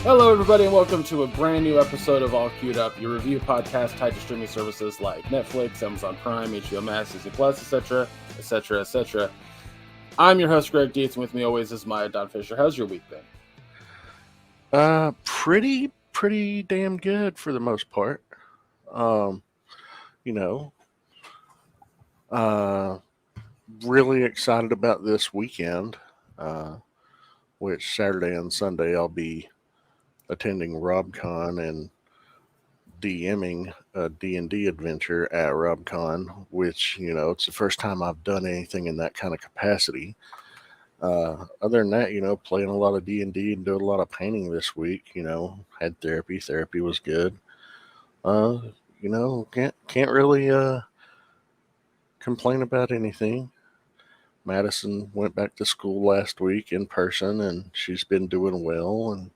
Hello, everybody, and welcome to a brand new episode of All Queued Up, your review podcast tied to streaming services like Netflix, Amazon Prime, HBO Max, Disney Plus, etc., etc., etc. I'm your host, Greg Dietz, and with me always is Maya Don Fisher. How's your week been? Pretty damn good for the most part. Um, you know, uh, really excited about this weekend, uh, which Saturday and Sunday I'll be attending RobCon and DMing a D&D adventure at RobCon, which, it's the first time I've done anything in that kind of capacity. Other than that, playing a lot of D&D and doing a lot of painting this week. Had therapy. Therapy was good. Uh, can't really complain about anything. Madison went back to school last week in person, and she's been doing well and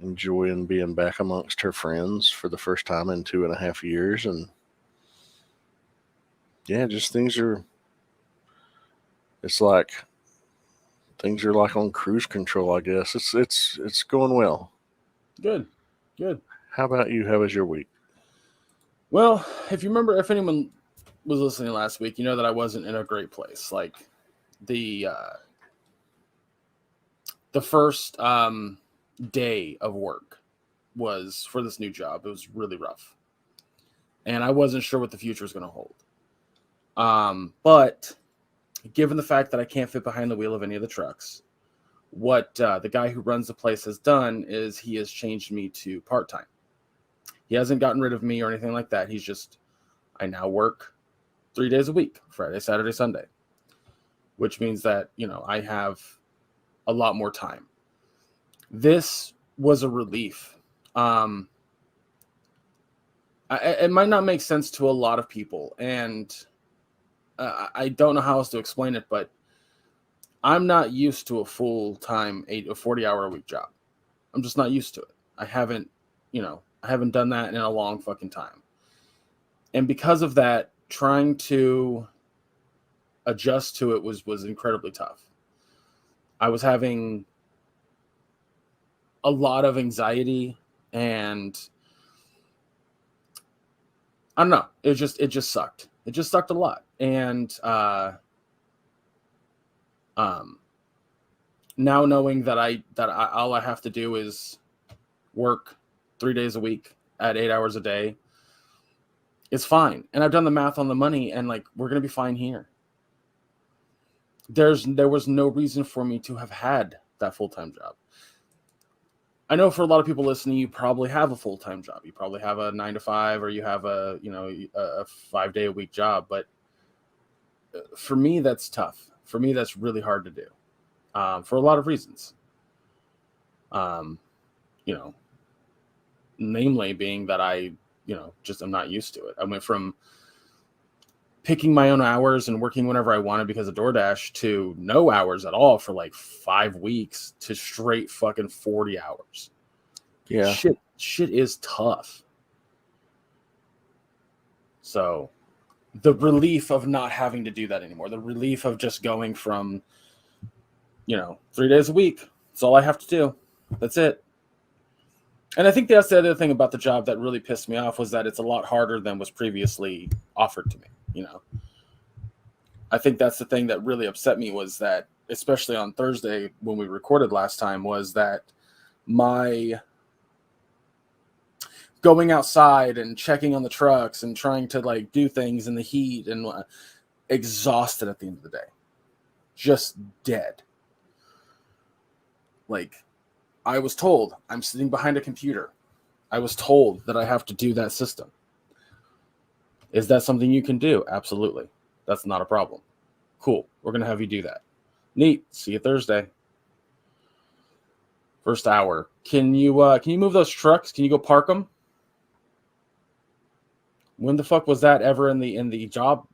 enjoying being back amongst her friends for the first time in 2.5 years. And yeah, just it's like things are like on cruise control. I guess it's going well. Good. How about you? How was your week? Well, if you remember, if anyone was listening last week, you know that I wasn't in a great place. Like the first day of work was for this new job. It was really rough, and I wasn't sure what the future was going to hold. But given the fact that I can't fit behind the wheel of any of the trucks, what the guy who runs the place has done is he has changed me to part-time. He hasn't gotten rid of me or anything like that. I now work 3 days a week, Friday, Saturday, Sunday, which means that, I have a lot more time. This was a relief. It might not make sense to a lot of people, and I don't know how else to explain it, but I'm not used to a full-time 40-hour-a-week job. I'm just not used to it. I haven't done that in a long fucking time. And because of that, trying to adjust to it was incredibly tough. I was having a lot of anxiety, and I don't know. It just sucked. It just sucked a lot. And now knowing that all I have to do is work 3 days a week at 8 hours a day, it's fine. And I've done the math on the money, and we're gonna be fine here. There was no reason for me to have had that full-time job. I know for a lot of people listening, you probably have a full-time job. You probably have a 9 to 5, or you have a 5-day-a-week job. But for me, that's tough. For me, that's really hard to do, for a lot of reasons. Namely being that I, just am not used to it. I went from picking my own hours and working whenever I wanted because of DoorDash to no hours at all for 5 weeks to straight fucking 40 hours. Yeah. Shit is tough. So the relief of not having to do that anymore, the relief of just going from, 3 days a week. That's all I have to do. That's it. And I think that's the other thing about the job that really pissed me off, was that it's a lot harder than was previously offered to me. I think that's the thing that really upset me, was that, especially on Thursday when we recorded last time, was that my going outside and checking on the trucks and trying to do things in the heat and exhausted at the end of the day. Just dead. I was told I'm sitting behind a computer. I was told that I have to do that system. Is that something you can do? Absolutely. That's not a problem. Cool. We're going to have you do that. Neat. See you Thursday. First hour. Can you move those trucks? Can you go park them? When the fuck was that ever in the job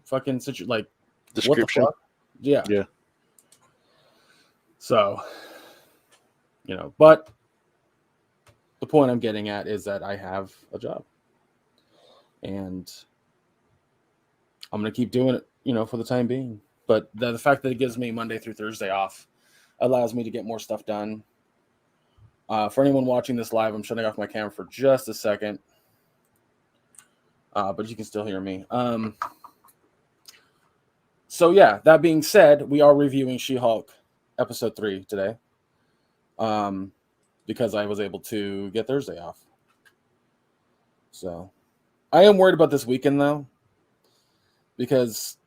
fucking situation? Description? What the fuck? Yeah. So, but the point I'm getting at is that I have a job, and I'm going to keep doing it, for the time being. But the fact that it gives me Monday through Thursday off allows me to get more stuff done. For anyone watching this live, I'm shutting off my camera for just a second. But you can still hear me. So yeah, that being said, we are reviewing She-Hulk episode 3 today. Because I was able to get Thursday off. So I am worried about this weekend though, because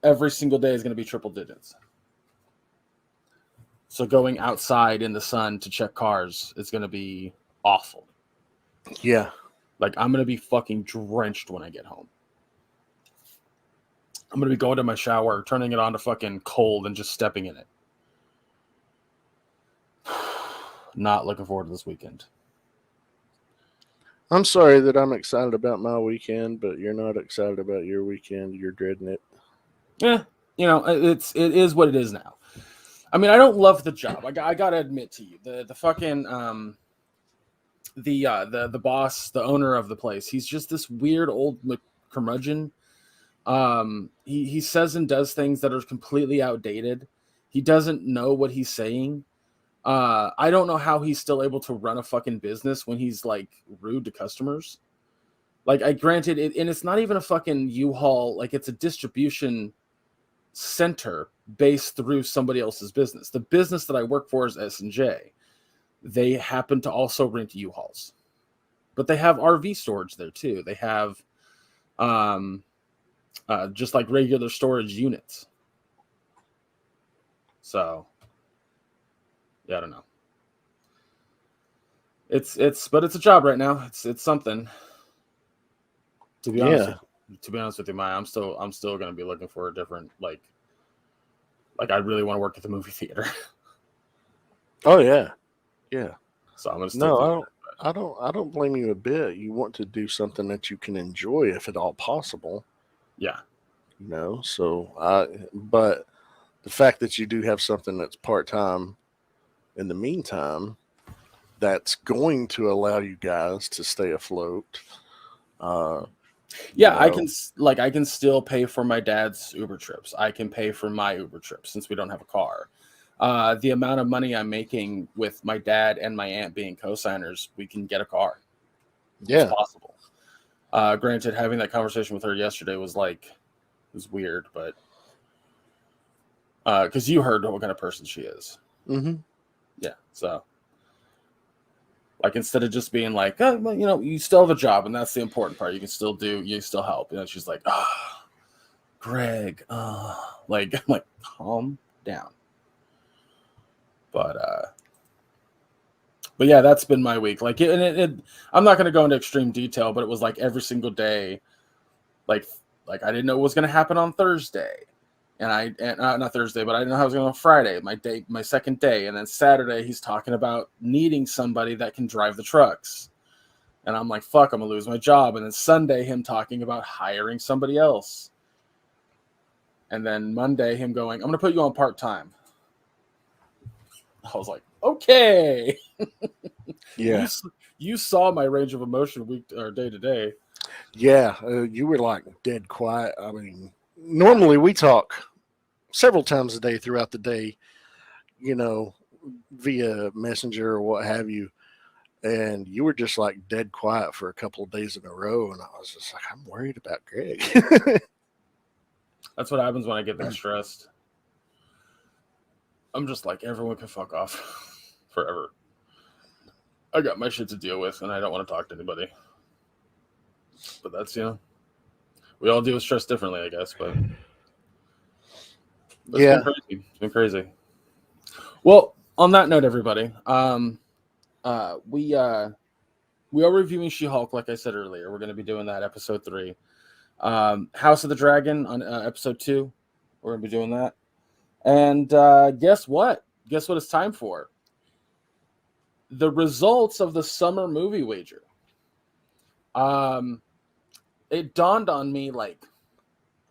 every single day is going to be triple digits. So going outside in the sun to check cars is going to be awful. Yeah. Like, I'm going to be fucking drenched when I get home. I'm going to be going to my shower, turning it on to fucking cold and just stepping in it. Not looking forward to this weekend. I'm sorry that I'm excited about my weekend, but you're not excited about your weekend. You're dreading it. Yeah, it is what it is now. I mean, I don't love the job. I gotta admit to you, the fucking the boss, the owner of the place, he's just this weird old curmudgeon. He says and does things that are completely outdated. He doesn't know what he's saying. I don't know how he's still able to run a fucking business when he's like rude to customers. Like, I granted it, and it's not even a fucking U-Haul. Like, it's a distribution center based through somebody else's business. The business that I work for is S&J. They happen to also rent U-Hauls, but they have RV storage there too. They have just like regular storage units. So yeah, I don't know. But it's a job right now. It's something. To be honest with you, Maya, I'm still going to be looking for a different like I really want to work at the movie theater. Oh yeah, yeah. So I'm going to still I don't blame you a bit. You want to do something that you can enjoy if at all possible. Yeah. But the fact that you do have something that's part-time in the meantime, that's going to allow you guys to stay afloat. Yeah, I can still pay for my dad's Uber trips. I can pay for my Uber trips since we don't have a car. The amount of money I'm making with my dad and my aunt being co-signers, we can get a car. Yeah. It's possible. Granted, having that conversation with her yesterday was weird, but because you heard what kind of person she is. Mm-hmm. Yeah, so like, instead of just being like, oh, well, you still have a job, and that's the important part. You still help. She's like, oh, Greg, like, I'm like, calm down. But yeah, that's been my week. Like, I'm not going to go into extreme detail, but it was like every single day, like I didn't know what was going to happen on Thursday, and not Thursday, but I didn't know how it was going to go on Friday, my second day, and then Saturday he's talking about needing somebody that can drive the trucks, and I'm like, fuck, I'm gonna lose my job. And then Sunday him talking about hiring somebody else, and then Monday him going, I'm gonna put you on part-time. I was like, okay. Yeah. You saw my range of emotion week or day to day. Yeah, you were like dead quiet. I mean, normally we talk several times a day throughout the day, via Messenger or what have you. And you were just like dead quiet for a couple of days in a row. And I was just like, I'm worried about Greg. That's what happens when I get that stressed. I'm just like, everyone can fuck off forever. I got my shit to deal with, and I don't want to talk to anybody. But that's, we all deal with stress differently, I guess. But yeah, it's been crazy. Well, on that note, everybody, we are reviewing She-Hulk, like I said earlier. We're going to be doing that episode 3. House of the Dragon on episode 2. We're going to be doing that. And guess what? Guess what it's time for? The results of the summer movie wager. It dawned on me like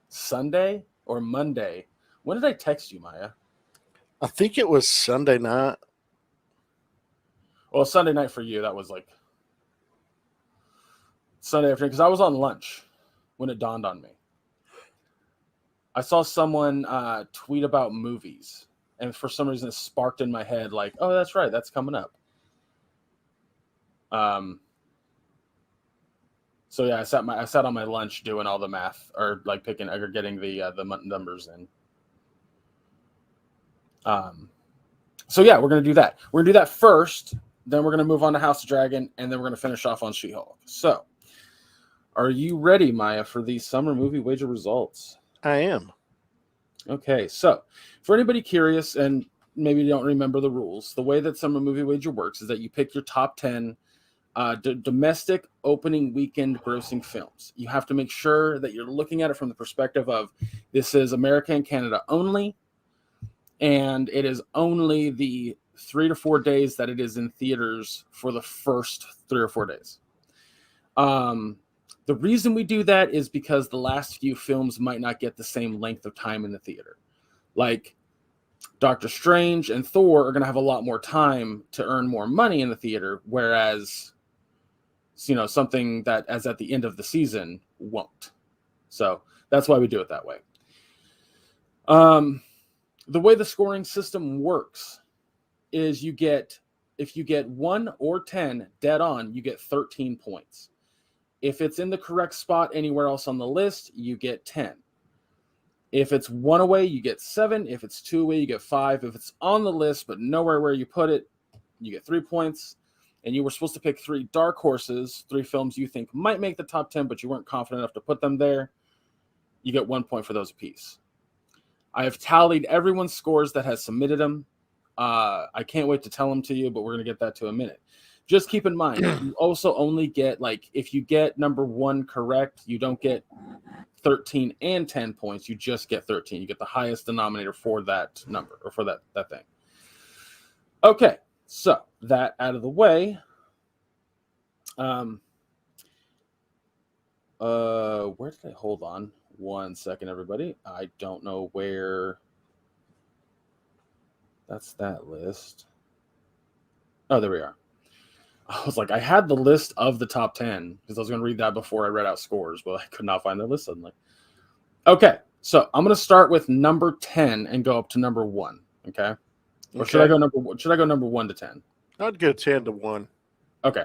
Sunday or Monday. When did I text you, Maya? I think it was Sunday night. Well, Sunday night for you, that was like Sunday afternoon, because I was on lunch when it dawned on me. I saw someone tweet about movies, and for some reason it sparked in my head like, oh, that's right, that's coming up. Um, so yeah, I sat on my lunch doing all the math, or like picking or getting the numbers in. So yeah, we're gonna do that. We're gonna do that first. Then we're gonna move on to House of Dragon, and then we're gonna finish off on She-Hulk. So, are you ready, Maya, for these summer movie wager results? I am. Okay, so for anybody curious and maybe you don't remember the rules, the way that summer movie wager works is that you pick your top 10 domestic opening weekend grossing films. You have to make sure that you're looking at it from the perspective of this is America and Canada only, and it is only the 3 to 4 days that it is in theaters for the first 3 or 4 days. The reason we do that is because the last few films might not get the same length of time in the theater. Like Doctor Strange and Thor are going to have a lot more time to earn more money in the theater, whereas something that as at the end of the season won't. So that's why we do it that way. The way the scoring system works is if you get 1 or 10 dead on, you get 13 points. If it's in the correct spot anywhere else on the list, you get 10. If it's 1 away, you get 7. If it's 2 away, you get 5. If it's on the list but nowhere where you put it, you get 3 points. And you were supposed to pick 3 dark horses, 3 films you think might make the top 10, but you weren't confident enough to put them there. You get 1 point for those apiece. I have tallied everyone's scores that has submitted them. I can't wait to tell them to you, but we're going to get that to a minute. Just keep in mind, you also only get, if you get number 1 correct, you don't get 13 and 10 points. You just get 13. You get the highest denominator for that number, or for that thing. Okay, so that out of the way. Where did I hold on? 1 second, everybody. I don't know where. That's that list. Oh, there we are. I was like, I had the list of the top 10 because I was going to read that before I read out scores, but I could not find the list suddenly. Okay, so I'm going to start with number 10 and go up to number 1. Okay, or should I go number 1 to 10? I'd go 10 to 1. Okay.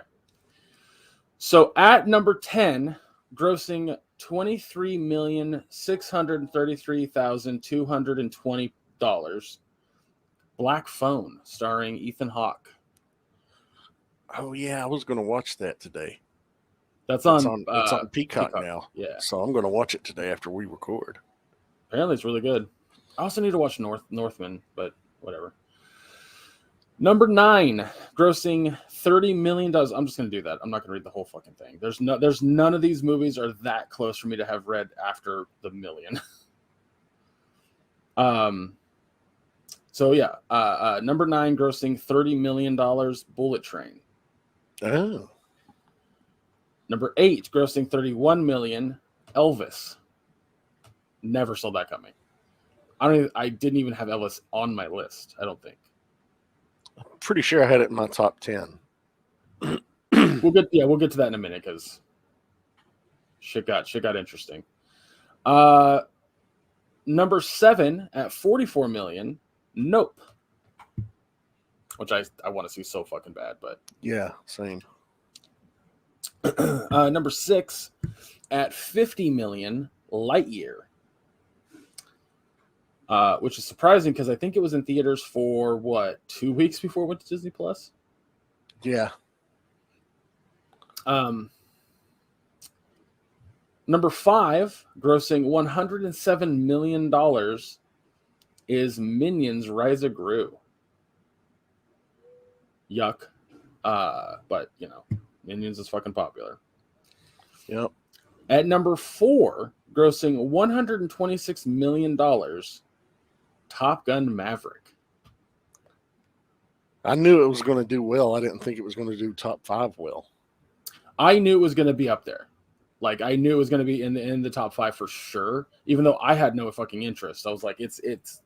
So at number 10, grossing $23,633,220, Black Phone, starring Ethan Hawke. Oh yeah, I was going to watch that today. It's on Peacock now. Yeah. So I'm going to watch it today after we record. Apparently it's really good. I also need to watch Northman, but whatever. Number 9, grossing $30 million. I'm just going to do that. I'm not going to read the whole fucking thing. There's none of these movies are that close for me to have read after the million. So yeah, number 9, grossing $30 million, Bullet Train. Oh. Number 8, grossing $31 million, Elvis. Never saw that coming. I didn't even have Elvis on my list, I don't think. I'm pretty sure I had it in my top 10. We'll get to that in a minute because shit got interesting. Number 7 at $44 million, Nope. Which I want to see so fucking bad, but yeah, same. Number 6 at $50 million, Lightyear. Which is surprising because I think it was in theaters for 2 weeks before it went to Disney Plus. Yeah. Number 5, grossing $107 million, is Minions: Rise of Gru. Yuck. But Minions is fucking popular. Yep. At number 4, grossing $126 million, Top Gun: Maverick. I knew it was going to do well. I didn't think it was going to do top 5 well. I knew it was going to be up there. I knew it was going to be in the top 5 for sure, even though I had no fucking interest. I was like, it's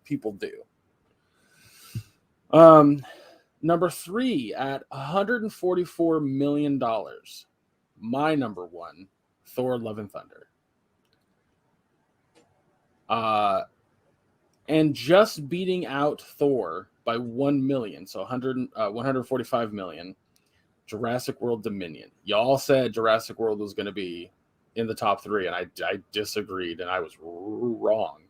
people do. Number 3 at $144 million, my number 1, Thor: Love and Thunder. And just beating out Thor by 1 million, so 145 million, Jurassic World Dominion. Y'all said Jurassic World was going to be in the top 3, and I disagreed, and I was wrong.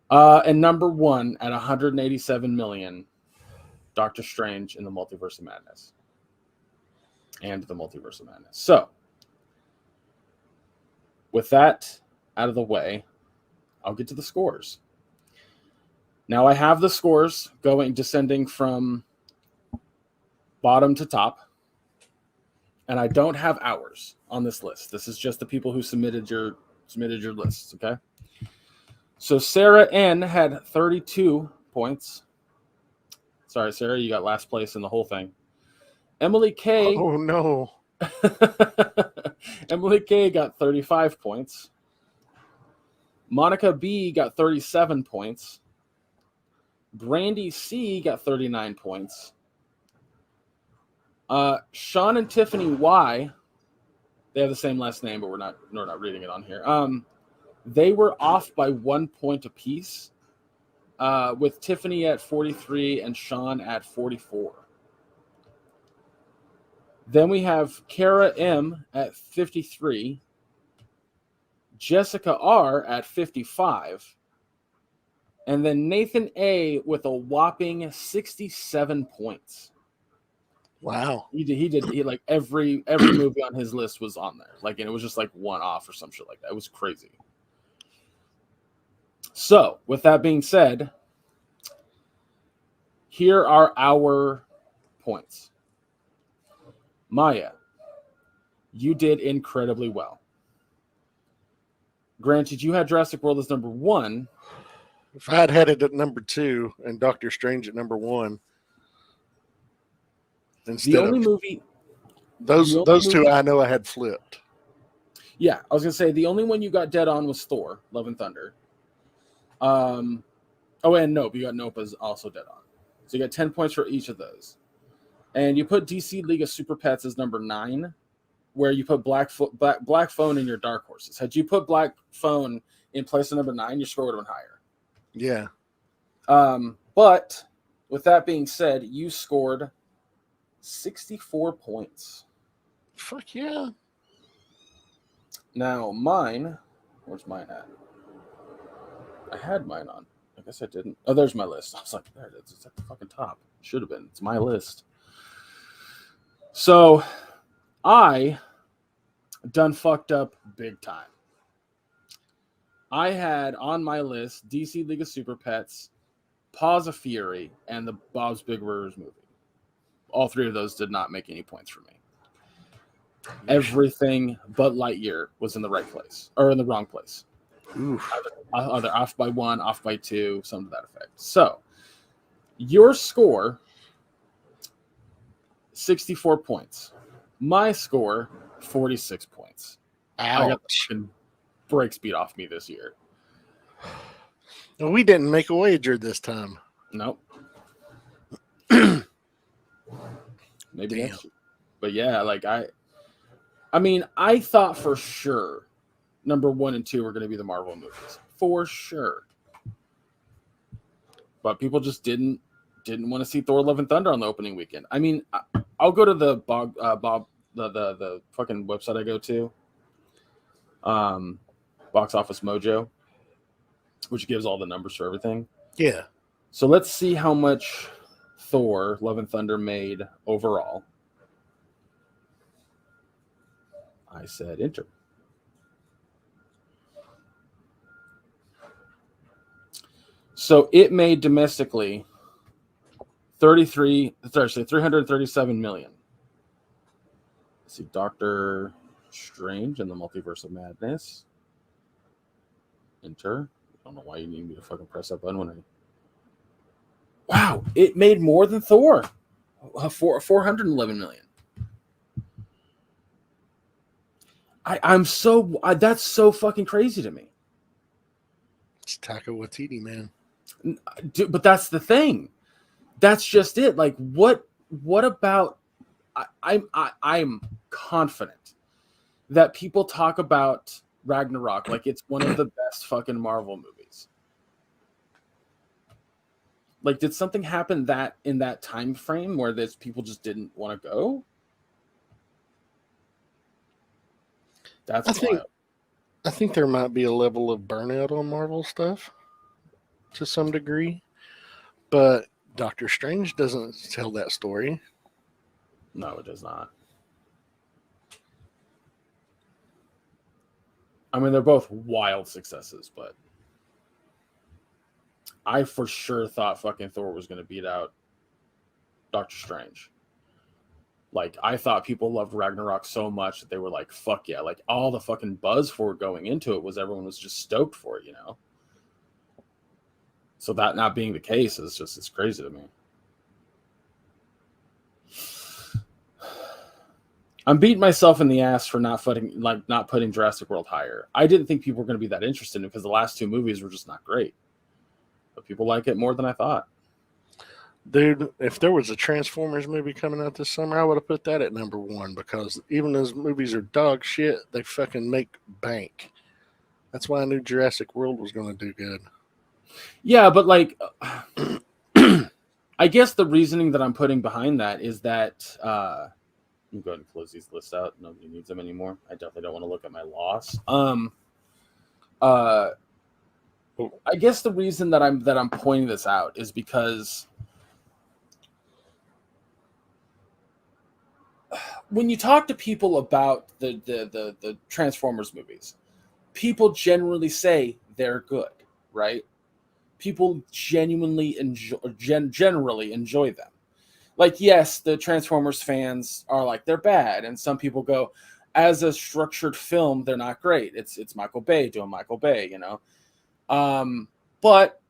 And number 1 at 187 million, Doctor Strange in the Multiverse of Madness. And the Multiverse of Madness. So, with that out of the way, I'll get to the scores. Now I have the scores descending from bottom to top, and I don't have ours on this list. This is just the people who submitted your lists, okay? So Sarah N had 32 points. Sorry, Sarah, you got last place in the whole thing. Emily K. Oh no. Emily K got 35 points. Monica B got 37 points. Brandy C got 39 points. Sean and Tiffany Y, they have the same last name, but we're not reading it on here. They were off by 1 point apiece, with Tiffany at 43 and Sean at 44. Then we have Kara M at 53, Jessica R at 55, and then Nathan A with a whopping 67 points. Wow. He like every movie on his list was on there. Like, and it was just like one off or some shit like that. It was crazy. So, with that being said, here are our points. Maya, you did incredibly well. Granted, you had Jurassic World as number 1. If I had it at number 2 and Doctor Strange at number 1, instead of those two, I know I had flipped. Yeah, I was gonna say the only one you got dead on was Thor: Love and Thunder. And Nope, you got Nope as also dead on. So you got 10 points for each of those. And you put DC League of Super Pets as number 9, where you put Black Phone in your dark horses. Had you put Black Phone in place of number 9, your score would have been higher. Yeah. But with that being said, you scored 64 points. Fuck yeah. Now mine, where's mine at? I had mine on. I guess I didn't. Oh, there's my list. I was like, there it is. It's at the fucking top. Should have been. It's my list. So I done fucked up big time. I had on my list DC League of Super Pets, Paws of Fury, and the Bob's Big Burgers movie. All 3 of those did not make any points for me. Everything but Lightyear was in the right place, or in the wrong place. Oof. Either off by 1, off by 2, something to that effect. So, your score, 64 points. My score, 46 points. Ouch. I got the brakes beat off me this year. We didn't make a wager this time. Nope. Maybe Damn. next year. But yeah, like I thought for sure number 1 and 2 were going to be the Marvel movies. For sure. But people just didn't want to see Thor: Love and Thunder on the opening weekend. I mean, I'll go to the the fucking website I go to, Box Office Mojo, which gives all the numbers for everything. Yeah. So let's see how much Thor: Love and Thunder made overall. I said enter. So it made domestically 337 million. Let's see, Doctor Strange and the Multiverse of Madness. Enter. I don't know why you need me to fucking press that button when I. Wow, it made more than Thor. 411 million. That's so fucking crazy to me. It's Taika Waititi, man. Dude, but that's the thing. That's just it. Like, what about? I'm confident that people talk about Ragnarok like it's one of the best fucking Marvel movies. Like, did something happen in that time frame where people just didn't want to go? That's I think wild. I think there might be a level of burnout on Marvel stuff to some degree, but Doctor Strange doesn't tell that story. No, it does not. I mean, they're both wild successes, but I for sure thought fucking Thor was going to beat out Doctor Strange. Like, I thought people loved Ragnarok so much that they were like, fuck yeah. Like, all the fucking buzz for going into it was everyone was just stoked for it, you know? So that not being the case is just, it's crazy to me. I'm beating myself in the ass for not putting Jurassic World higher. I didn't think people were going to be that interested in it because the last two movies were just not great. But people like it more than I thought. Dude, if there was a Transformers movie coming out this summer, I would have put that at number one because even those movies are dog shit, they fucking make bank. That's why I knew Jurassic World was going to do good. Yeah, but like, I guess the reasoning that I'm putting behind that is that I'm going to close these lists out. Nobody needs them anymore. I definitely don't want to look at my loss. Uh, I guess the reason that I'm pointing this out is because when you talk to people about the Transformers movies, people generally say they're good, right? People genuinely generally enjoy them. Like, yes, the Transformers fans are like they're bad, and some people go, as a structured film, they're not great. It's Michael Bay doing Michael Bay, you know. But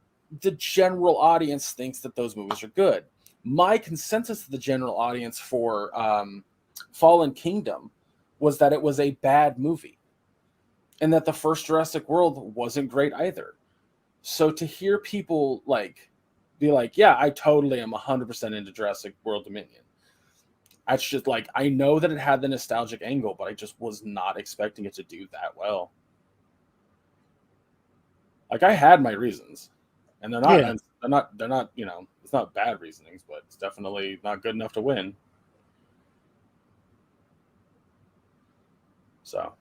the general audience thinks that those movies are good. My consensus of the general audience for Fallen Kingdom was that it was a bad movie, and that the first Jurassic World wasn't great either. So to hear people like be like, yeah, I totally am 100% into Jurassic World Dominion. That's just like, I know that it had the nostalgic angle, but I just was not expecting it to do that well. Like, I had my reasons, and Yeah. they're not, you know, it's not bad reasonings, but it's definitely not good enough to win. So,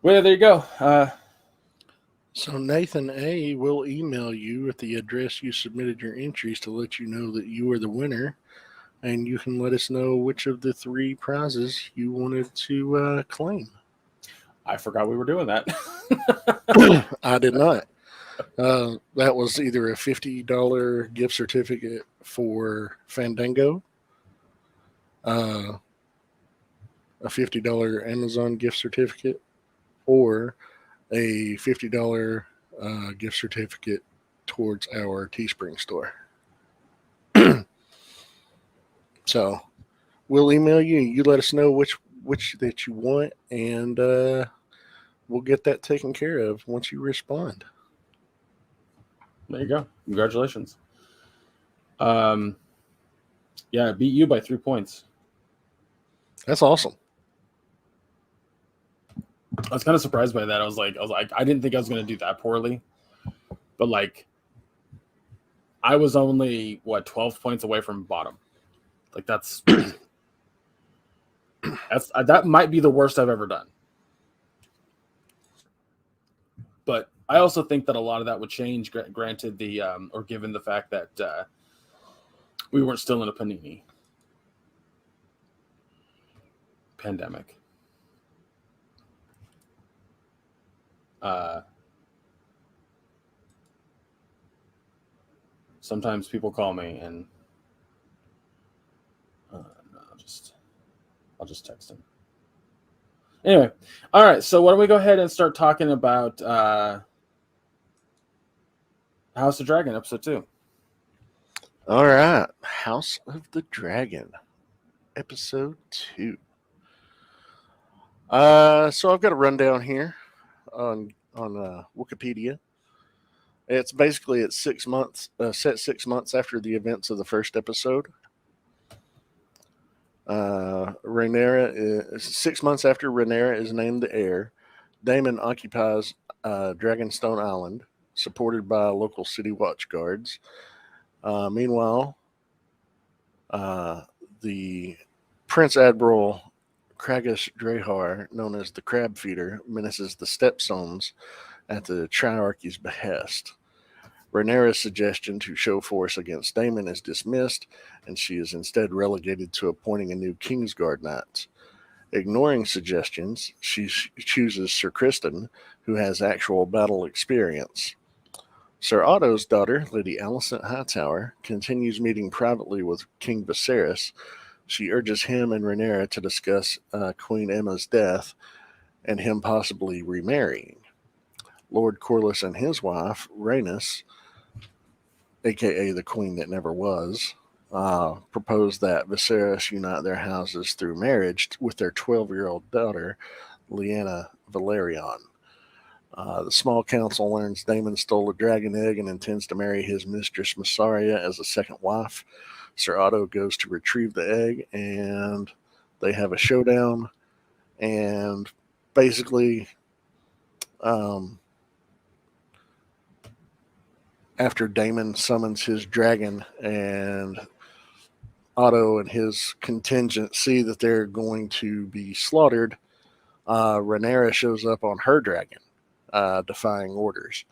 well, there you go. So Nathan A will email you at the address you submitted your entries to let you know that you are the winner, and you can let us know which of the three prizes you wanted to claim. I forgot we were doing that. I did not. That was either a $50 gift certificate for Fandango, uh, a $50 Amazon gift certificate, or a $50 gift certificate towards our Teespring store. So we'll email you. You let us know which that you want, and we'll get that taken care of once you respond. There you go. Congratulations. Um, yeah, I beat you by 3 points. That's awesome. I was kind of surprised by that. I was like, I didn't think I was going to do that poorly, but like, I was only 12 points away from bottom. Like, that's easy. That might be the worst I've ever done. But I also think that a lot of that would change, granted the or given the fact that we weren't still in a panini pandemic. Sometimes people call me and no, I'll just text him. Anyway, all right. So why don't we go ahead and start talking about House of Dragon episode 2? All right, House of the Dragon, episode 2. So I've got a rundown here on Wikipedia. It's basically it's 6 months, set 6 months after the events of the first episode. Rhaenyra is 6 months after Rhaenyra is named the heir. Daemon occupies Dragonstone Island, supported by local city watch guards. Meanwhile, the Prince Admiral Kragus Drahar, known as the Crab Feeder, menaces the Stepstones at the Triarchy's behest. Rhaenyra's suggestion to show force against Daemon is dismissed, and she is instead relegated to appointing a new Kingsguard knight. Ignoring suggestions, she chooses Sir Criston, who has actual battle experience. Sir Otto's daughter, Lady Alicent Hightower, continues meeting privately with King Viserys. She urges him and Rhaenyra to discuss Queen Emma's death and him possibly remarrying. Lord Corlys and his wife, Rhaenys, aka the queen that never was, proposed that Viserys unite their houses through marriage with their 12-year-old daughter, Lyanna Velaryon. The small council learns Daemon stole a dragon egg and intends to marry his mistress Mysaria as a second wife. Sir Otto goes to retrieve the egg, and they have a showdown. And basically, after Daemon summons his dragon and Otto and his contingent see that they're going to be slaughtered, Rhaenyra shows up on her dragon, defying orders.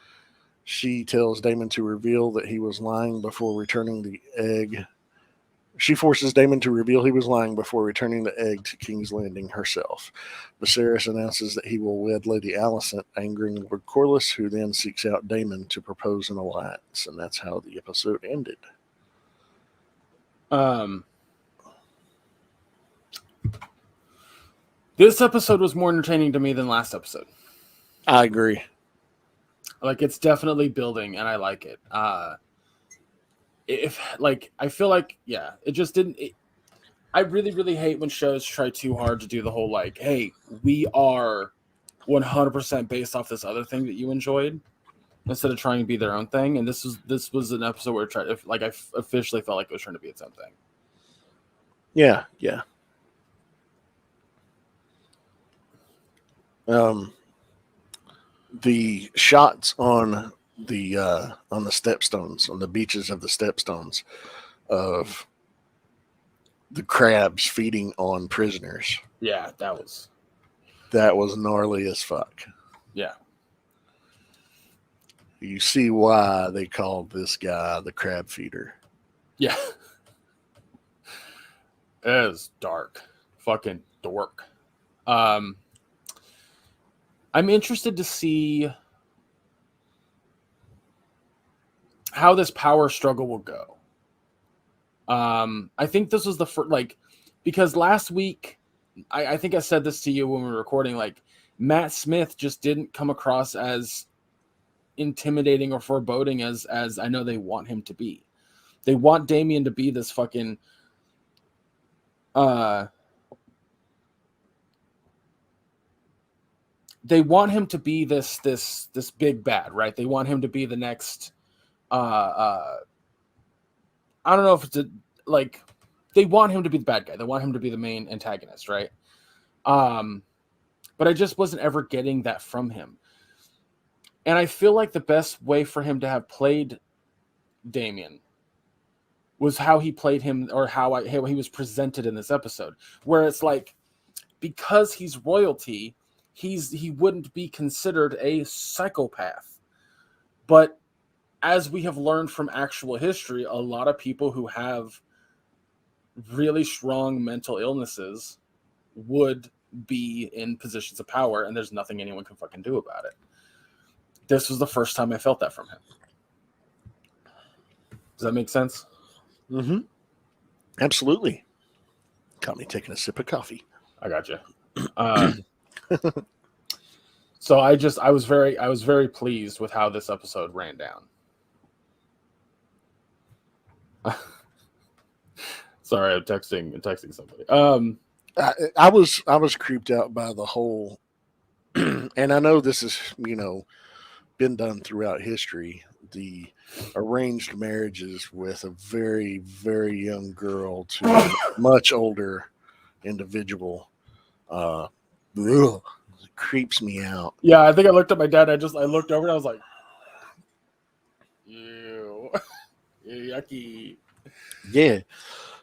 She tells Daemon to reveal that he was lying before returning the egg. She forces Daemon to reveal he was lying before returning the egg to King's Landing herself. Viserys announces that he will wed Lady Alicent, angering Lord Corlys, who then seeks out Daemon to propose an alliance, and that's how the episode ended. This episode was more entertaining to me than last episode. I agree. Like, it's definitely building, and I like it. I feel like, yeah, it just didn't. I really, really hate when shows try too hard to do the whole like, hey, we are 100% based off this other thing that you enjoyed, instead of trying to be their own thing. And this was an episode where I officially felt like it was trying to be its own thing. Yeah. The shots on the stepstones, on the beaches of the stepstones, of the crabs feeding on prisoners. Yeah, that was gnarly as fuck. Yeah. You see why they called this guy the crab feeder. Yeah. It is dark. Fucking dork. I'm interested to see how this power struggle will go. I think this was the first, because last week, I think I said this to you when we were recording, Matt Smith just didn't come across as intimidating or foreboding as I know they want him to be. They want Damien to be this fucking they want him to be this big bad, right? They want him to be the next I don't know if it's they want him to be the bad guy. They want him to be the main antagonist, right? But I just wasn't ever getting that from him. And I feel like the best way for him to have played Damien was how he played him, or how he was presented in this episode, where it's like, because he's royalty, he wouldn't be considered a psychopath. But as we have learned from actual history, a lot of people who have really strong mental illnesses would be in positions of power, and there's nothing anyone can fucking do about it. This was the first time I felt that from him. Does that make sense? Mm-hmm. Absolutely. Got me taking a sip of coffee. I got you. So I was very pleased with how this episode ran down. Sorry, I'm texting somebody. I was creeped out by the whole, and I know this has been done throughout history. The arranged marriages with a very, very young girl to a much older individual. It creeps me out. Yeah, I think I looked at my dad. I looked over and I was like, ew, yucky. Yeah.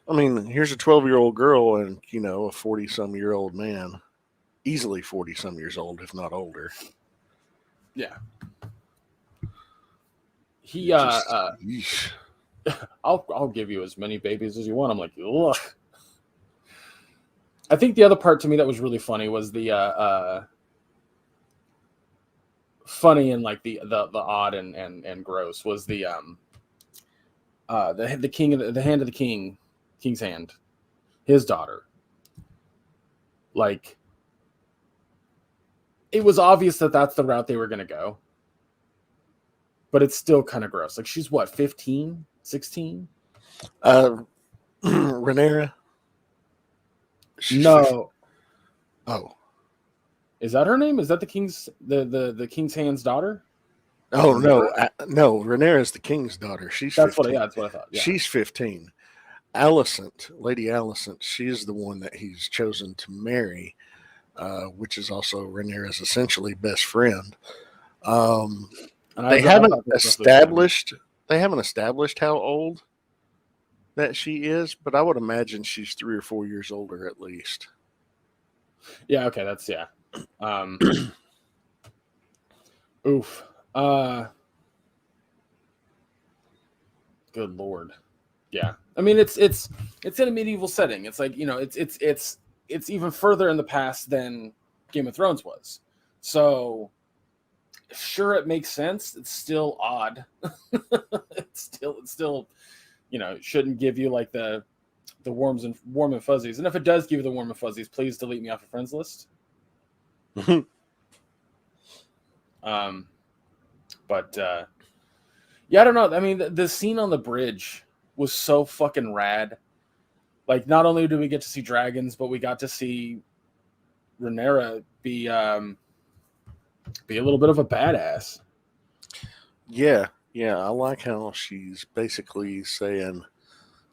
I mean, here's a 12-year-old girl and, a 40-some-year-old man. Easily 40-some years old, if not older. Yeah. He It just, yeesh. I'll give you as many babies as you want. I'm like, ugh. I think the other part to me that was really funny was the funny and like the odd and gross was the king of the hand of the king's hand, his daughter. Like, it was obvious that that's the route they were going to go, but it's still kind of gross. Like, she's what, 15, 16? Rhaenyra. No. Oh. Is that her name? Is that the king's hand's daughter? Oh, no. No, Rhaenyra is the king's daughter. She's 15. That's what I thought. Yeah. She's 15. Alicent, Lady Alicent, she's the one that he's chosen to marry, which is also Rhaenyra's essentially best friend. They haven't established how old that she is, but I would imagine she's 3 or 4 years older at least. Yeah, okay, that's yeah. Oof. Good Lord. Yeah. I mean, it's in a medieval setting. It's like, it's even further in the past than Game of Thrones was. So sure, it makes sense. It's still odd. It's still, shouldn't give you like the warm and fuzzies. And if it does give you the warm and fuzzies, please delete me off your friends list. But yeah, I don't know. I mean, the scene on the bridge was so fucking rad. Like, not only do we get to see dragons, but we got to see Rhaenyra be a little bit of a badass. Yeah, I like how she's basically saying,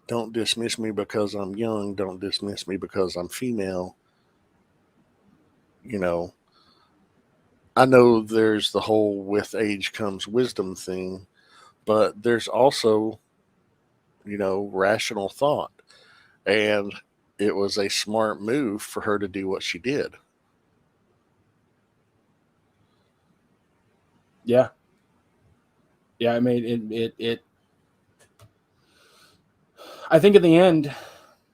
"Don't dismiss me because I'm young. Don't dismiss me because I'm female." I know there's the whole with age comes wisdom thing, but there's also, rational thought. And it was a smart move for her to do what she did. Yeah. Yeah, I mean, it I think in the end,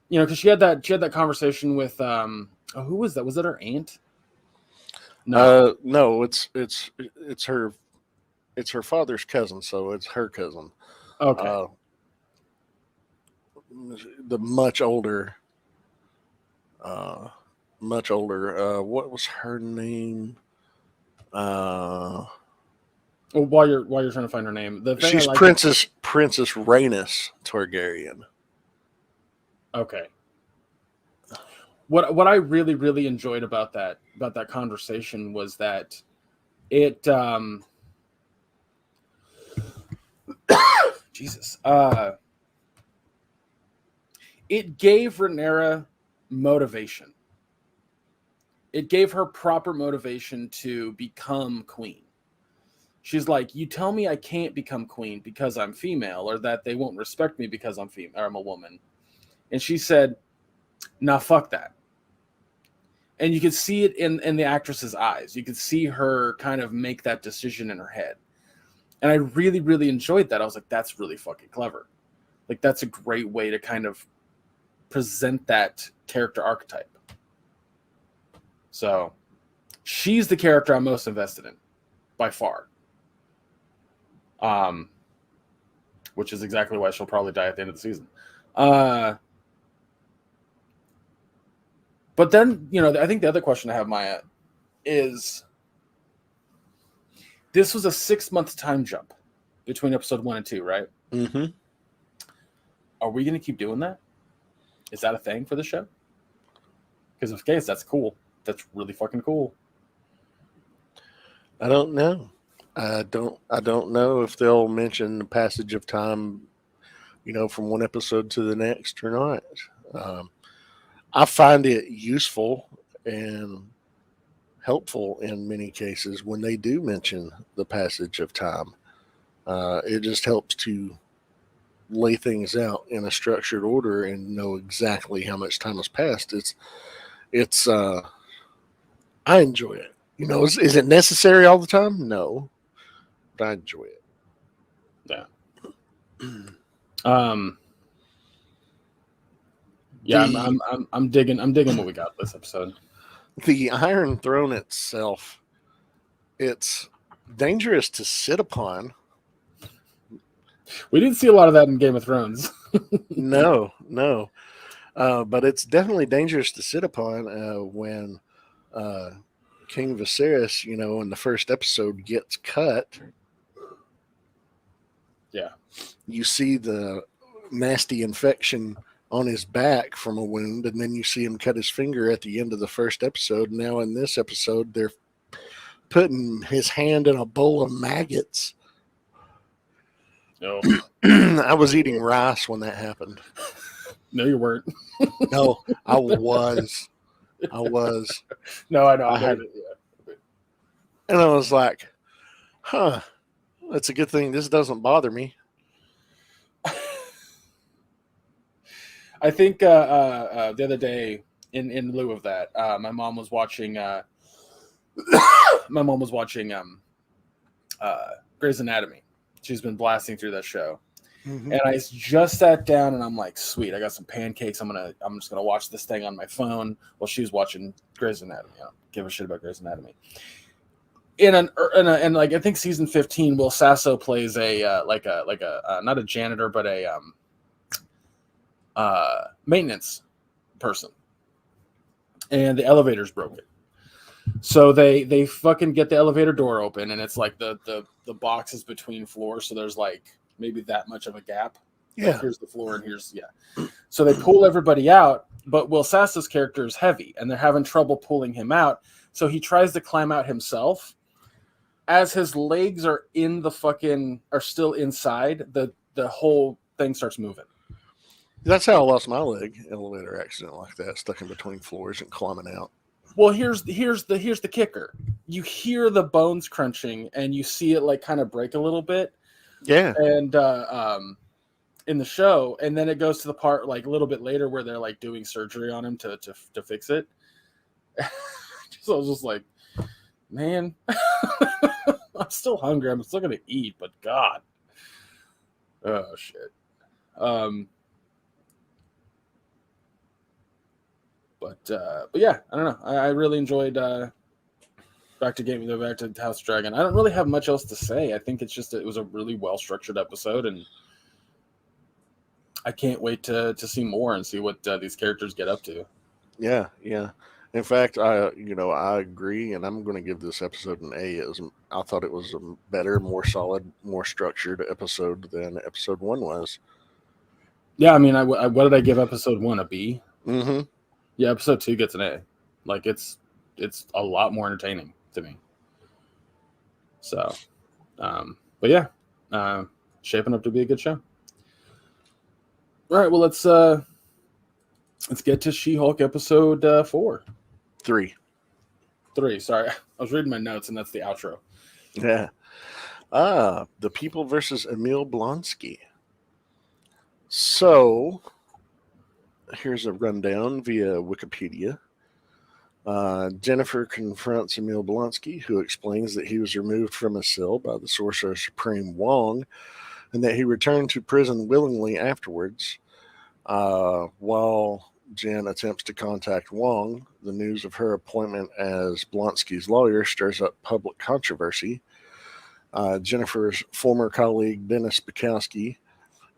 because she had that conversation with who was that? Was it her aunt? No, it's her father's cousin, so it's her cousin. Okay. The much older. What was her name? Well, while you're trying to find her name, the thing she's Princess Rhaenys Targaryen. Okay. What I really, really enjoyed about that conversation was that it Jesus. It gave Rhaenyra motivation. It gave her proper motivation to become queen. She's like, you tell me I can't become queen because I'm female, or that they won't respect me because I'm female, or I'm a woman. And she said, nah, fuck that. And you could see it in the actress's eyes. You could see her kind of make that decision in her head. And I really, really enjoyed that. I was like, that's really fucking clever. Like, that's a great way to kind of present that character archetype. So she's the character I'm most invested in by far. Which is exactly why she'll probably die at the end of the season. But then, I think the other question I have, Maya, is this was a 6-month time jump between episode 1 and 2, right? Mm-hmm. Are we going to keep doing that? Is that a thing for the show? Because if case, that's cool. That's really fucking cool. I don't know. I don't know if they'll mention the passage of time, from one episode to the next or not. I find it useful and helpful in many cases when they do mention the passage of time. It just helps to lay things out in a structured order and know exactly how much time has passed. It's I enjoy it. You know, is it necessary all the time? No, but I enjoy it. Yeah. Um. Yeah, The I'm digging what we got this episode. the Iron Throne itself, it's dangerous to sit upon. We didn't see a lot of that in Game of Thrones. No, but it's definitely dangerous to sit upon when uh, King Viserys, you know, in the first episode gets cut. Yeah. You see the nasty infection on his back from a wound, and then you see him cut his finger at the end of the first episode. Now in this episode, they're putting his hand in a bowl of maggots. No. I was eating rice when that happened. No, you weren't. No, I was. I was. No, I know. I had, and I was like, huh, that's a good thing this doesn't bother me. I think the other day, in lieu of that, my mom was watching. My mom was watching Grey's Anatomy. She's been blasting through that show, and I just sat down and I'm like, sweet, I got some pancakes. I'm just gonna watch this thing on my phone while she was watching Grey's Anatomy. I don't give a shit about Grey's Anatomy. And like I think season 15, Will Sasso plays a not a janitor but a maintenance person, and the elevator's broken. So they fucking get the elevator door open, and it's like the boxes between floors, so there's like maybe that much of a gap. Yeah. Like here's the floor and here's So they pull everybody out, but Will Sasso's character is heavy, and they're having trouble pulling him out. So he tries to climb out himself. As his legs are still inside, the whole thing starts moving. That's how I lost my leg. Elevator accident like that, stuck in between floors and climbing out. Well, here's the kicker. You hear the bones crunching, and you see it like kind of break a little bit. Yeah. And in the show, and then it goes to the part like a little bit later where they're like doing surgery on him to fix it. So I was just like, man, I'm still hungry. I'm still gonna eat, but God, oh shit. But yeah, I don't know. I really enjoyed back to House Dragon. I don't really have much else to say. I think it was a really well structured episode, and I can't wait to see more and see what these characters get up to. Yeah. In fact, I agree, and I'm going to give this episode an A. I thought it was a better, more solid, more structured episode than episode 1 was. Yeah, I mean, what did I give episode 1? A B? Mm-hmm. Yeah, episode 2 gets an A. Like it's a lot more entertaining to me. So, but yeah, shaping up to be a good show. All right, well let's get to She-Hulk episode 4. 3. Sorry, I was reading my notes, and that's the outro. Yeah. The People versus Emil Blonsky. So, here's a rundown via Wikipedia. Jennifer confronts Emil Blonsky, who explains that he was removed from his cell by the Sorcerer Supreme Wong, and that he returned to prison willingly afterwards. While Jen attempts to contact Wong, the news of her appointment as Blonsky's lawyer stirs up public controversy. Jennifer's former colleague, Dennis Bukowski,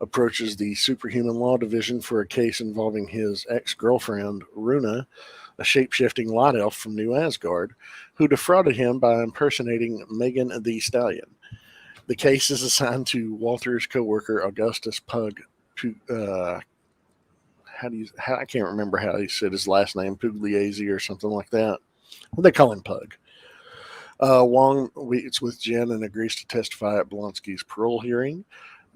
approaches the Superhuman Law Division for a case involving his ex-girlfriend, Runa, a shape-shifting light elf from New Asgard, who defrauded him by impersonating Megan the Stallion. The case is assigned to Walter's co-worker, Augustus Pug. I can't remember how he said his last name, Pugliese or something like that. They call him Pug. Wong meets with Jen and agrees to testify at Blonsky's parole hearing.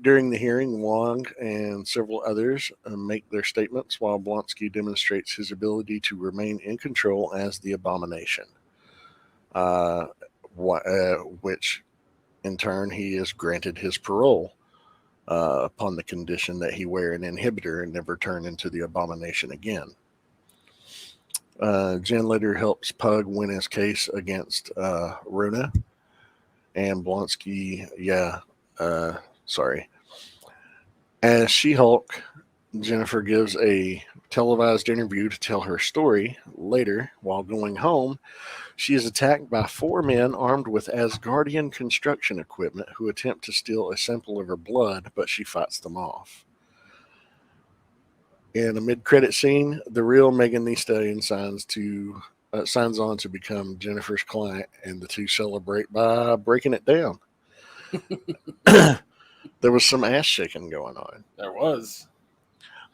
During the hearing, Wong and several others make their statements while Blonsky demonstrates his ability to remain in control as the Abomination, which in turn he is granted his parole. upon the condition that he wear an inhibitor and never turn into the abomination again. Jen later helps Pug win his case against Runa and Blonsky. Sorry. As She-Hulk, Jennifer gives a televised interview to tell her story. Later, while going home, she is attacked by 4 men armed with Asgardian construction equipment who attempt to steal a sample of her blood, but she fights them off. In a mid-credit scene, the real Megan Thee Stallion signs on to become Jennifer's client, and the two celebrate by breaking it down. There was some ass shaking going on. There was.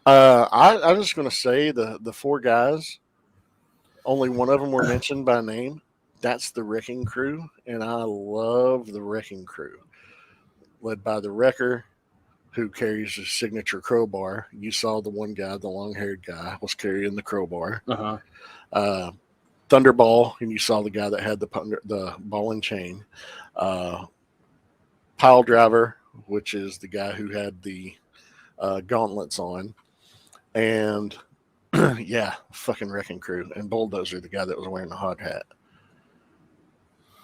I'm just going to say the 4 guys, only one of them were mentioned by name. That's the Wrecking Crew, and I love the Wrecking Crew, led by the Wrecker, who carries his signature crowbar. You saw the one guy, the long-haired guy, was carrying the crowbar. Thunderball, and you saw the guy that had the ball and chain. Pile Driver, which is the guy who had the gauntlets on. And, yeah, fucking Wrecking Crew. And Bulldozer, the guy that was wearing the hard hat.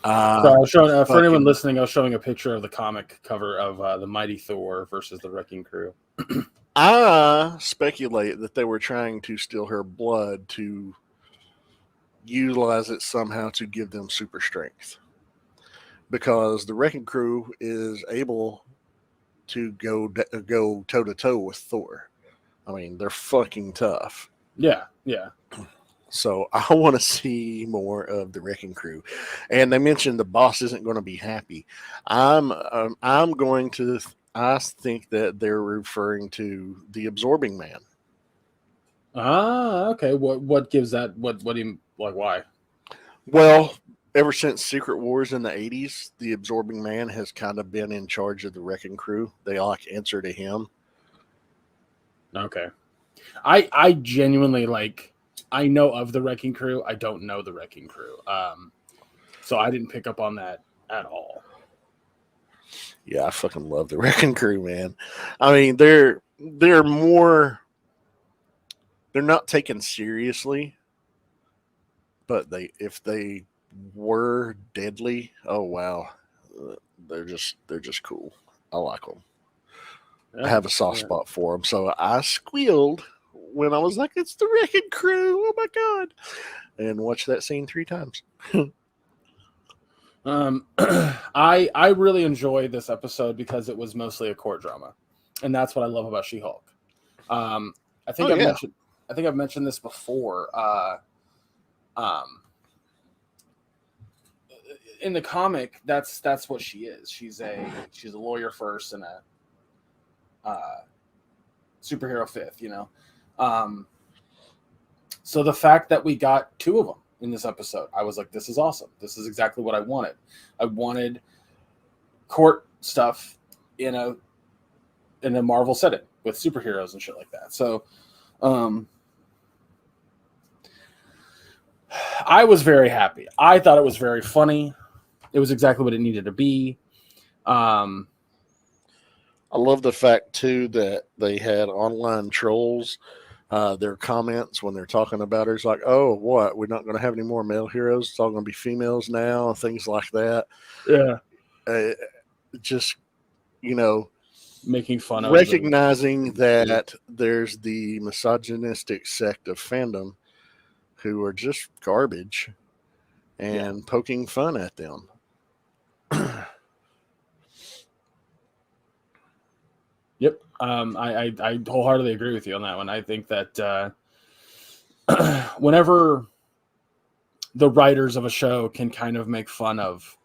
So I was showing, for anyone listening, I was showing a picture of the comic cover of the Mighty Thor versus the Wrecking Crew. I speculate that they were trying to steal her blood to utilize it somehow to give them super strength. Because the Wrecking Crew is able to go toe-to-toe with Thor. I mean, they're fucking tough. Yeah. So I want to see more of the Wrecking Crew. And they mentioned the boss isn't going to be happy. I think that they're referring to the Absorbing Man. Okay. What gives that? What do you like? Why? Well, ever since Secret Wars in the 80s, the Absorbing Man has kind of been in charge of the Wrecking Crew. They answer to him. Okay. I genuinely I know of the Wrecking Crew. I don't know the Wrecking Crew. So I didn't pick up on that at all. Yeah, I fucking love the Wrecking Crew, man. I mean, they're more, they're not taken seriously, but if they were deadly, oh wow, they're just cool. I like them. Yeah, I have a soft spot for them, so I squealed when I was like, "It's the Wrecking Crew!" Oh my god! And watched that scene 3 times. I really enjoyed this episode because it was mostly a court drama, and that's what I love about She-Hulk. I think I've mentioned this before. In the comic, that's what she is. She's a lawyer first and a superhero fifth. So the fact that we got 2 of them in this episode, I was like, this is awesome. This is exactly what I wanted. I wanted court stuff in a Marvel setting with superheroes and shit like that. So I was very happy. I thought it was very funny. It was exactly what it needed to be. I love the fact too that they had online trolls. Their comments when they're talking about her is like, "Oh, what? We're not going to have any more male heroes. It's all going to be females now." Things like that. Yeah. Just making fun of recognizing that there's the misogynistic sect of fandom who are just garbage and poking fun at them. Yep. I wholeheartedly agree with you on that one. I think that whenever the writers of a show can kind of make fun of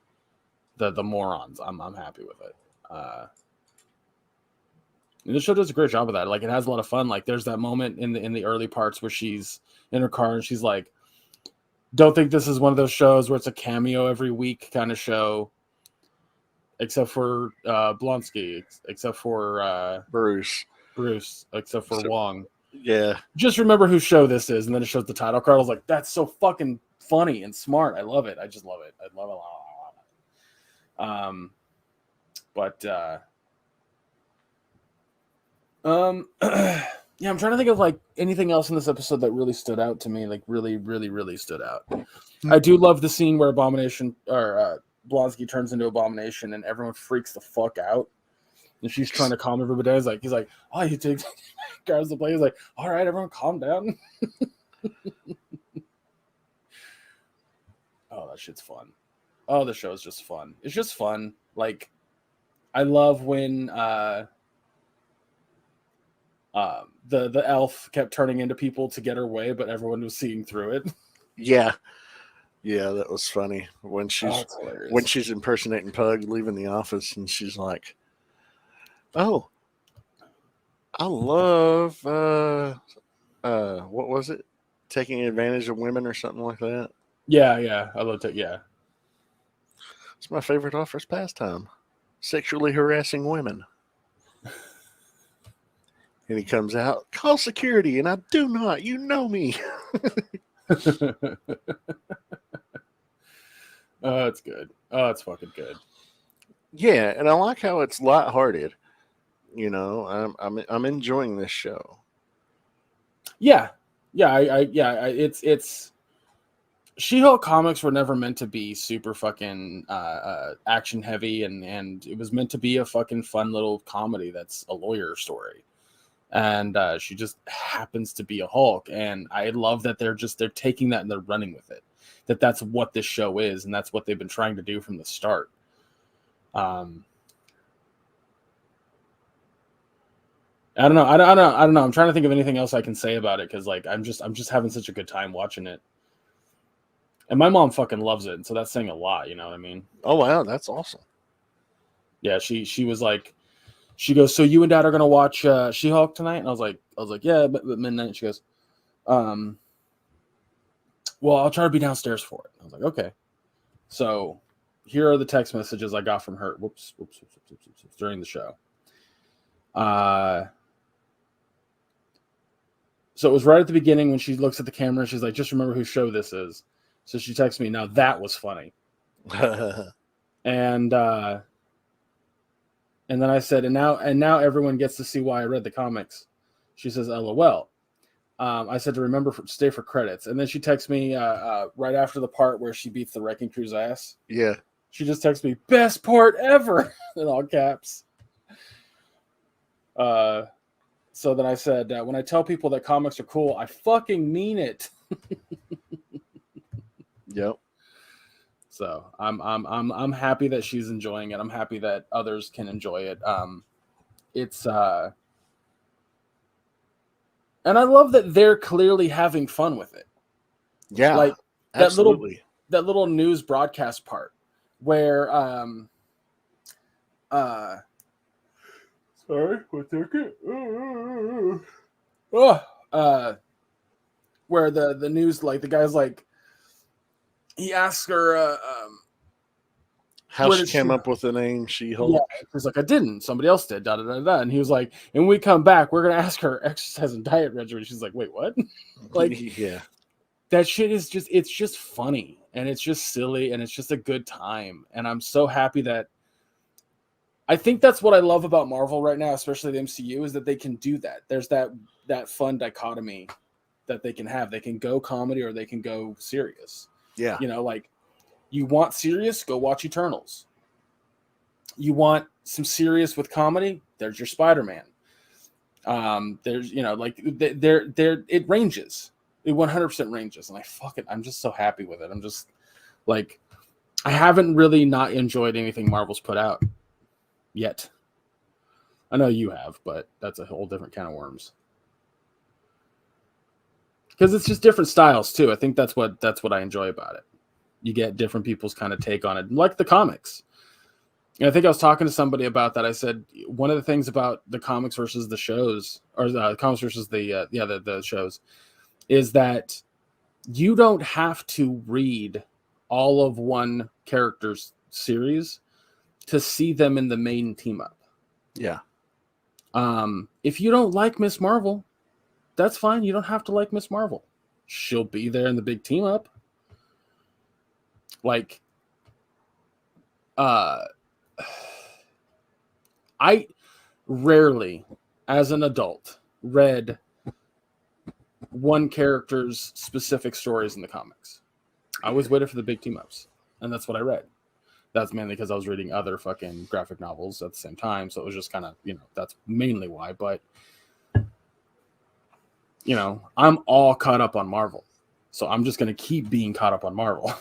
the morons, I'm happy with it. And the show does a great job of that. Like, it has a lot of fun. Like, there's that moment in the early parts where she's in her car and she's like, "Don't think this is one of those shows where it's a cameo every week kind of show, except for Blonsky, except for Bruce, except for Wong." Yeah. Just remember whose show this is, and then it shows the title card. I was like, that's so fucking funny and smart. I love it. I just love it. I love it. But Yeah, I'm trying to think of like anything else in this episode that really stood out to me, like really, really, really stood out. I do love the scene where Abomination or Blonsky turns into Abomination and everyone freaks the fuck out. And she's trying to calm everybody down. He's like, oh, he takes grabs the plate. He's like, all right, everyone calm down. Oh, that shit's fun. Oh, the show's just fun. It's just fun. Like, I love when the elf kept turning into people to get her way, but everyone was seeing through it. Yeah. Yeah, that was funny. When That's hilarious. when she's impersonating Pug, leaving the office, and she's like, "Oh, I love what was it? Taking advantage of women or something like that." Yeah, I love it. Yeah, It's my favorite office pastime: sexually harassing women. And he comes out, call security, and I do not. You know me. Oh, it's good. Oh, it's fucking good. Yeah, and I like how it's lighthearted. You know, I'm enjoying this show. Yeah, it's She-Hulk comics were never meant to be super fucking action heavy, and it was meant to be a fucking fun little comedy that's a lawyer story. And she just happens to be a Hulk, and I love that they're taking that and they're running with it. That's what this show is, and that's what they've been trying to do from the start. I don't know. I don't know. I'm trying to think of anything else I can say about it because like I'm just having such a good time watching it. And my mom fucking loves it, so that's saying a lot. You know what I mean? Oh wow, that's awesome. Yeah, she was like, she goes, so you and Dad are gonna watch She-Hulk tonight? And I was like, yeah, but midnight. She goes, well, I'll try to be downstairs for it. I was like, okay. So here are the text messages I got from her. Whoops, during the show. So it was right at the beginning when she looks at the camera. She's like, just remember whose show this is. So she texts me, now that was funny. And then I said, and now everyone gets to see why I read the comics. She says, LOL. I said to remember stay for credits. And then she texts me right after the part where she beats the Wrecking Crew's ass. Yeah. She just texts me, best part ever, in all caps. So then I said, when I tell people that comics are cool, I fucking mean it. Yep. So I'm happy that she's enjoying it. I'm happy that others can enjoy it. It's and I love that they're clearly having fun with it. Yeah. Like absolutely. that little news broadcast part where sorry, 1 second. Where the news, like the guy's like, he asks her how she came up with the name She-Hulk. Yeah, he's like, I didn't. Somebody else did. Da da da da. And he was like, and when we come back, we're gonna ask her exercise and diet regimen. She's like, wait, what? Like, yeah, that shit is it's just funny and it's just silly and it's just a good time. And I'm so happy that I think that's what I love about Marvel right now, especially the MCU, is that they can do that. There's that fun dichotomy that they can have. They can go comedy or they can go serious. Yeah. You know, like, you want serious, go watch Eternals. You want some serious with comedy, there's your Spider-Man. There's, you know, like, there it ranges. It 100% ranges, and I'm just so happy with it. I'm just like, I haven't really not enjoyed anything Marvel's put out yet. I know you have, but that's a whole different can of worms. Because it's just different styles too. I think that's what I enjoy about it. You get different people's kind of take on it, like the comics. And I think I was talking to somebody about that. I said one of the things about the comics versus the shows, or the comics versus the shows, is that you don't have to read all of one character's series to see them in the main team up. Yeah. If you don't like Miss Marvel, that's fine. You don't have to like Miss Marvel. She'll be there in the big team up. Like, I rarely as an adult, read one character's specific stories in the comics. I always waited for the big team ups, and that's what I read. That's mainly because I was reading other fucking graphic novels at the same time, so it was just kind of, that's mainly why. But I'm all caught up on Marvel, so I'm just gonna keep being caught up on Marvel.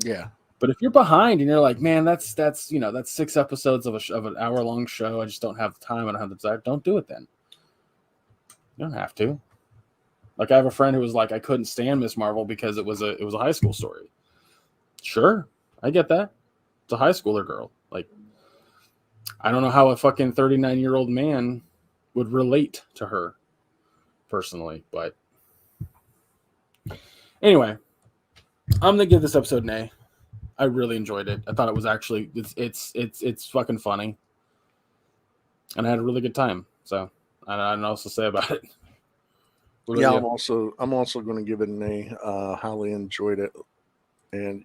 Yeah. But if you're behind and you're like, man, that's 6 episodes of an hour-long show, I just don't have the time, I don't have the desire, don't do it then. You don't have to. Like, I have a friend who was like, I couldn't stand Miss Marvel because it was a high school story. Sure, I get that. It's a high schooler girl. Like, I don't know how a fucking 39-year-old man would relate to her personally, but anyway, I'm gonna give this episode an A. I really enjoyed it. I thought it was actually it's fucking funny, and I had a really good time. So I don't know what else to say about it. Yeah, I'm also going to give it an A. Highly enjoyed it, and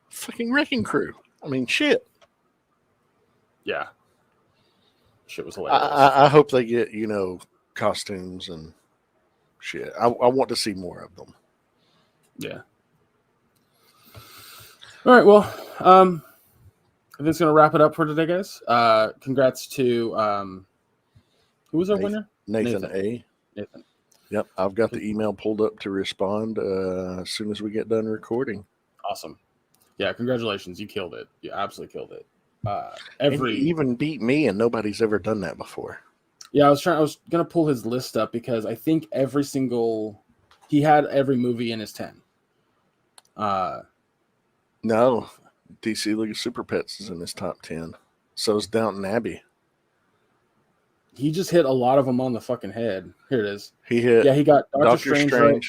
fucking Wrecking Crew. I mean, shit. Yeah, shit was hilarious. I hope they get costumes and shit. I want to see more of them. Yeah. All right, well, I think it's gonna wrap it up for today, guys. Congrats to who was our winner? Nathan A. Nathan. Yep, I've got the email pulled up to respond as soon as we get done recording. Awesome. Yeah, congratulations. You killed it. You absolutely killed it. And you even beat me, and nobody's ever done that before. Yeah, I was gonna pull his list up because I think he had every movie in his 10. No, DC League of Super Pets is in his top 10. So is Downton Abbey. He just hit a lot of them on the fucking head. Here it is. He hit. Yeah, he got Doctor Strange, right?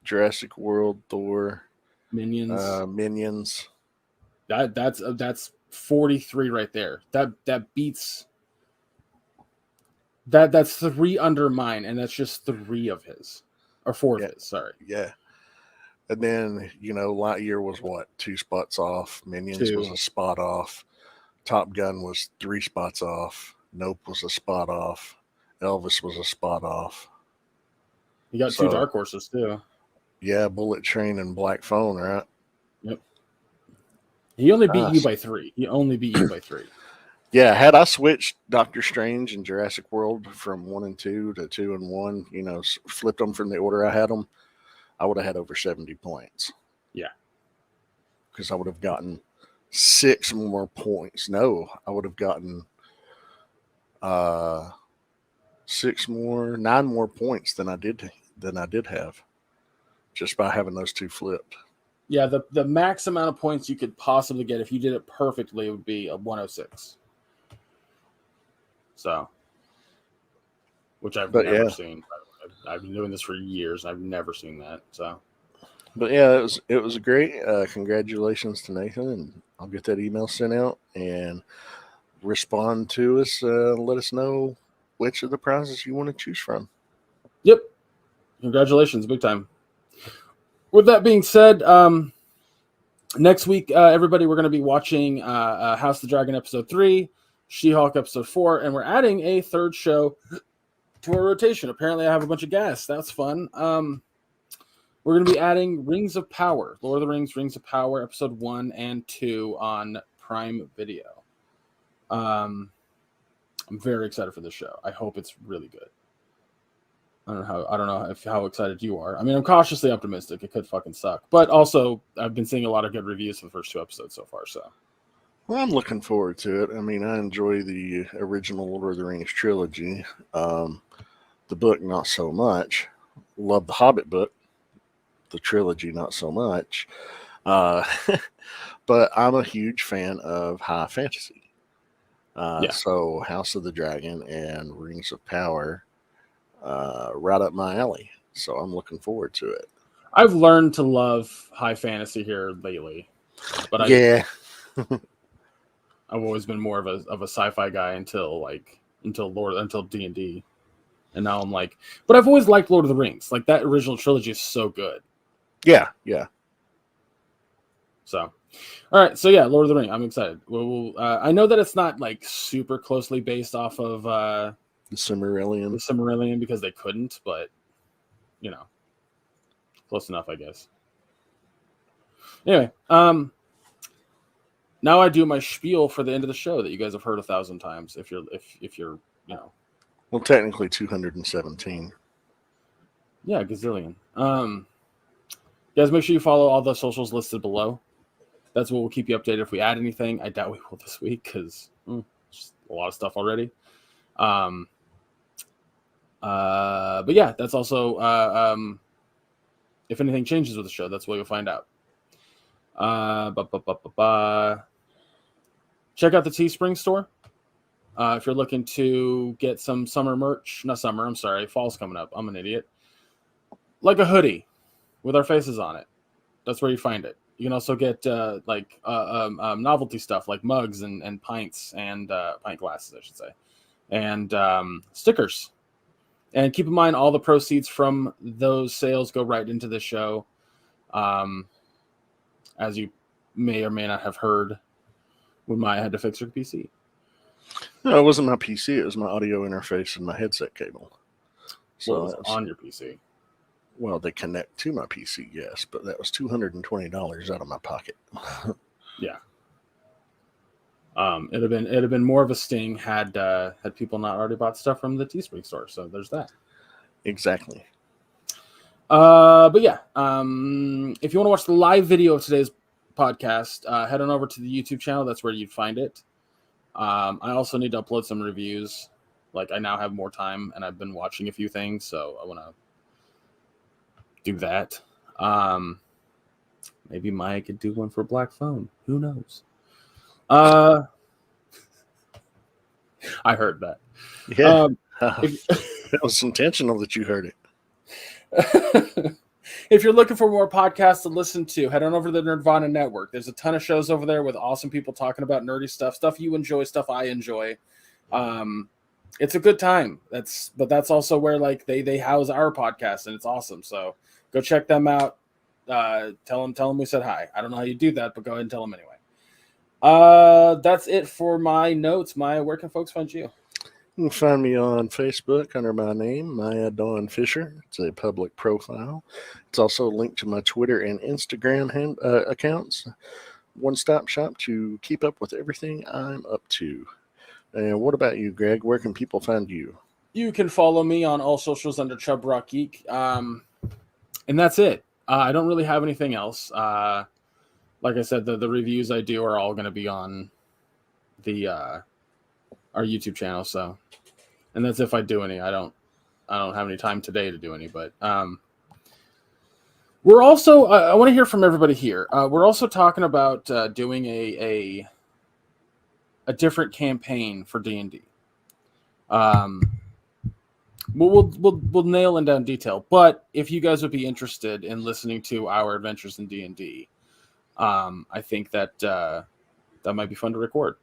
Jurassic World, Thor, Minions. Minions. That's 43 right there. That beats. That's 3 under mine, and that's just 3 of his, or 4 of his. Sorry. Yeah. And then, Lightyear was what? 2 spots off. Minions 2. was a spot off. Top Gun was 3 spots off. Nope was a spot off. Elvis was a spot off. You got 2 dark horses too. Yeah, Bullet Train and Black Phone, right? Yep. He only beat you by 3. Yeah, had I switched Doctor Strange and Jurassic World from 1 and 2 to 2 and 1, flipped them from the order I had them, I would have had over 70 points. Yeah. Because I would have gotten 6 more points. No, I would have gotten 9 more points than I did have, just by having those 2 flipped. Yeah, the max amount of points you could possibly get if you did it perfectly would be a 106. So, which I've never seen. I've been doing this for years. I've never seen that. So, but yeah, it was great. Congratulations to Nathan, and I'll get that email sent out and respond to us. Let us know which of the prizes you want to choose from. Yep. Congratulations, big time. With that being said, next week, everybody, we're going to be watching House of the Dragon episode 3, She-Hulk episode 4, and we're adding a 3rd show to our rotation. Apparently, I have a bunch of guests. That's fun. We're going to be adding Rings of Power, Lord of the Rings, Rings of Power, episode 1 and 2 on Prime Video. I'm very excited for this show. I hope it's really good. I don't know how excited you are. I mean, I'm cautiously optimistic. It could fucking suck, but also I've been seeing a lot of good reviews for the first 2 episodes so far. So, well, I'm looking forward to it. I mean, I enjoy the original Lord of the Rings trilogy. The book, not so much. Love the Hobbit book. The trilogy, not so much. But I'm a huge fan of high fantasy. So House of the Dragon and Rings of Power, right up my alley. So I'm looking forward to it. I've learned to love high fantasy here lately, but I've always been more of a sci-fi guy until D&D, and now I'm like, but I've always liked Lord of the Rings. Like, that original trilogy is so good. Yeah. So All right, so yeah, Lord of the Ring. I'm excited. I know that it's not like super closely based off of The the Silmarillion. Silmarillion because they couldn't, but you know, close enough, I guess. Anyway, now I do my spiel for the end of the show that you guys have heard 1,000 times. If you're you know, Well, technically 217. yeah, gazillion. Guys, make sure you follow all the socials listed below. That's what will keep you updated if we add anything. I doubt we will this week because just a lot of stuff already. But yeah, that's also if anything changes with the show, that's what you'll find out. Check out the Teespring store if you're looking to get some summer merch. Not summer, I'm sorry, fall's coming up. I'm an idiot. Like a hoodie with our faces on it. That's where you find it. You can also get novelty stuff like mugs and pints and pint glasses, I should say, and stickers. And keep in mind, all the proceeds from those sales go right into the show. As you may or may not have heard, when Maya had to fix her PC. No, it wasn't my PC. It was my audio interface and my headset cable. So it was on your PC. Well, they connect to my PC, yes, but that was $220 out of my pocket. Yeah. It'd have been more of a sting had people not already bought stuff from the Teespring store. So there's that. Exactly. But yeah, if you want to watch the live video of today's podcast, head on over to the YouTube channel. That's where you'd find it. I also need to upload some reviews. Like I now have more time and I've been watching a few things, so I want to do that. Maybe Maya could do one for Black Phone. Who knows? I heard that. Yeah. That was intentional that you heard it. If you're looking for more podcasts to listen to, head on over to the Nerdvana Network. There's a ton of shows over there with awesome people talking about nerdy stuff you enjoy, stuff I enjoy. It's a good time. But that's also where like they house our podcast, and it's awesome. So go check them out. Tell them we said hi. I don't know how you do that, but go ahead and tell them anyway. That's it for my notes. Maya, where can folks find you? You can find me on Facebook under my name, Maya Dawn Fisher. It's a public profile. It's also linked to my Twitter and Instagram accounts. One-stop shop to keep up with everything I'm up to. And what about you, Greg? Where can people find you? You can follow me on all socials under Chub Rock Geek. And that's it. I don't really have anything else. Like I said, the reviews I do are all going to be on the our YouTube channel. So, and that's if I do any. I don't have any time today to do any. But we're also I want to hear from everybody here. We're also talking about doing a different campaign for D&D. We'll nail in down detail. But if you guys would be interested in listening to our adventures in D&D, I think that that might be fun to record.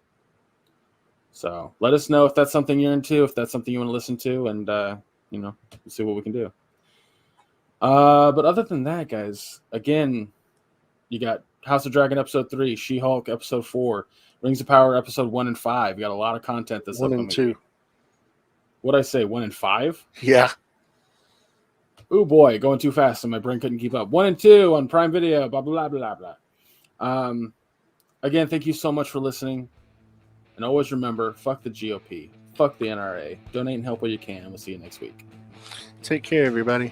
So let us know if that's something you're into, if that's something you want to listen to, and we'll see what we can do. But other than that, guys, again, you got House of Dragon episode 3, She-Hulk episode 4, Rings of Power episode 1 and 5. You got a lot of content this 1 and 2. What'd I say? 1 and 5? Yeah. Oh boy, going too fast, and my brain couldn't keep up. 1 and 2 on Prime Video. Blah blah blah blah. Again, thank you so much for listening. And always remember, fuck the GOP. Fuck the NRA. Donate and help where you can. We'll see you next week. Take care, everybody.